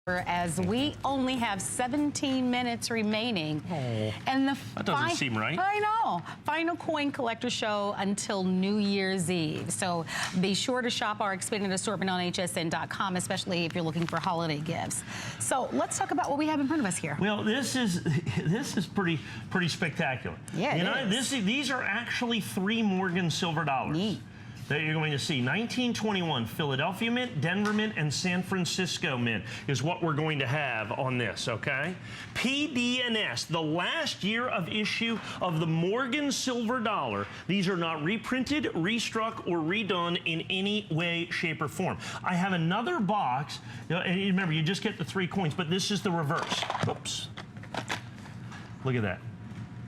as we only have 17 minutes remaining. Oh, and that doesn't seem right. I know. Final coin collector show until New Year's Eve. So be sure to shop our expanded assortment on hsn.com, especially if you're looking for holiday gifts. So let's talk about what we have in front of us here. Well, this is pretty spectacular. Yeah, these are actually 3 Morgan silver dollars. Neat. That you're going to see. 1921 Philadelphia Mint, Denver Mint, and San Francisco Mint is what we're going to have on this, okay? PDS, the last year of issue of the Morgan silver dollar. These are not reprinted, restruck, or redone in any way, shape, or form. I have another box. And remember, you just get the 3 coins, but this is the reverse. Oops. Look at that.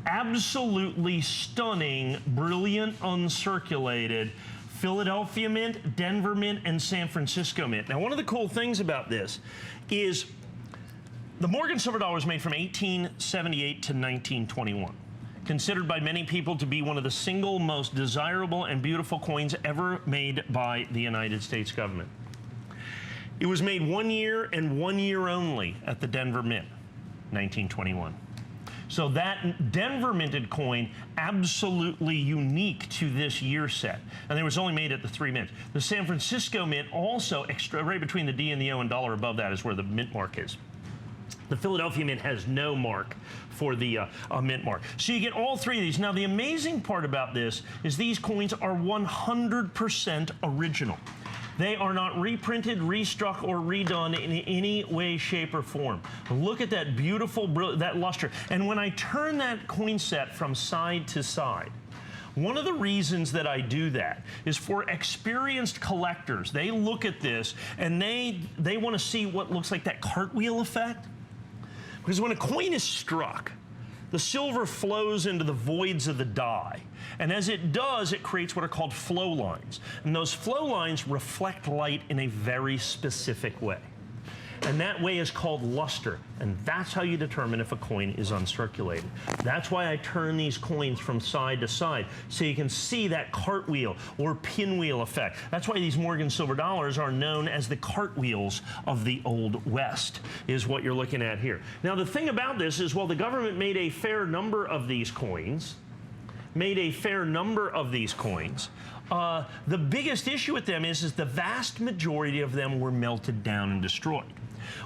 Absolutely stunning, brilliant, uncirculated Philadelphia Mint, Denver Mint, and San Francisco Mint. Now, one of the cool things about this is the Morgan silver dollar was made from 1878 to 1921. Considered by many people to be one of the single most desirable and beautiful coins ever made by the United States government. It was made 1 year and 1 year only at the Denver Mint, 1921. So that Denver minted coin, absolutely unique to this year set. And it was only made at the 3 mints. The San Francisco Mint also, right between the D and the O and dollar above that is where the mint mark is. The Philadelphia Mint has no mark for the mint mark. So you get all 3 of these. Now, the amazing part about this is these coins are 100% original. They are not reprinted, restruck, or redone in any way, shape, or form. Look at that beautiful, that luster. And when I turn that coin set from side to side, one of the reasons that I do that is for experienced collectors. They look at this and they want to see what looks like that cartwheel effect. Because when a coin is struck, the silver flows into the voids of the die. And as it does, it creates what are called flow lines. And those flow lines reflect light in a very specific way. And that way is called luster. And that's how you determine if a coin is uncirculated. That's why I turn these coins from side to side, so you can see that cartwheel or pinwheel effect. That's why these Morgan silver dollars are known as the cartwheels of the Old West, is what you're looking at here. Now, the thing about this is, well, the government made a fair number of these coins. The biggest issue with them is the vast majority of them were melted down and destroyed.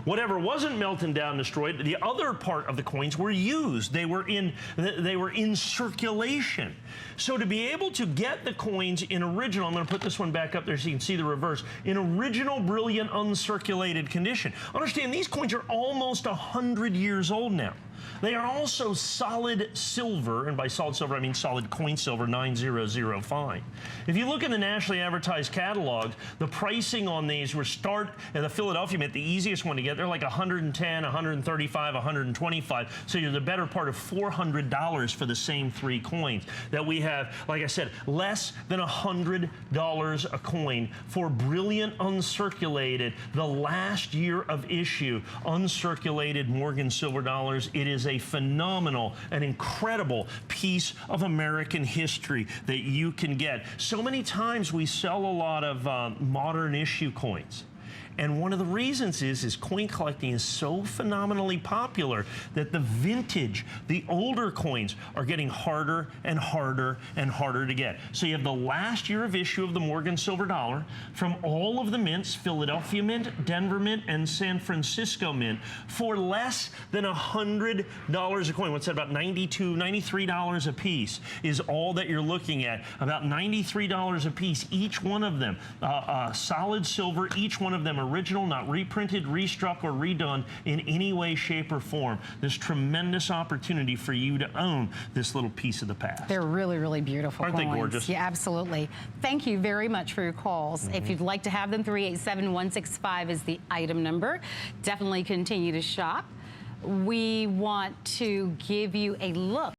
Whatever wasn't melted down and destroyed, the other part of the coins were used. They were in circulation. So to be able to get the coins in original, I'm going to put this one back up there so you can see the reverse, in original, brilliant, uncirculated condition. Understand, these coins are almost 100 years old now. They are also solid silver, and by solid silver I mean solid coin silver 9005. If you look in the nationally advertised catalogs, the pricing on these were start at the Philadelphia Mint, the easiest one to get. They're like 110, 135, 125. So you're the better part of $400 for the same 3 coins. That we have, like I said, less than $100 a coin for brilliant uncirculated, the last year of issue, uncirculated Morgan silver dollars. It is a phenomenal and incredible piece of American history that you can get. So many times we sell a lot of modern issue coins. And one of the reasons is coin collecting is so phenomenally popular that the vintage, the older coins are getting harder and harder and harder to get. So you have the last year of issue of the Morgan silver dollar from all of the mints, Philadelphia Mint, Denver Mint, and San Francisco Mint, for less than $100 a coin. What's that, about $92, $93 a piece is all that you're looking at. About $93 a piece, each one of them. Solid silver, each one of them original, not reprinted, restruck, or redone in any way, shape, or form. This tremendous opportunity for you to own this little piece of the past. They're really, really beautiful Aren't coins. they gorgeous? Yeah, absolutely. Thank you very much for your calls. If you'd like to have them, 387-165 is the item number. Definitely continue to shop. We want to give you a look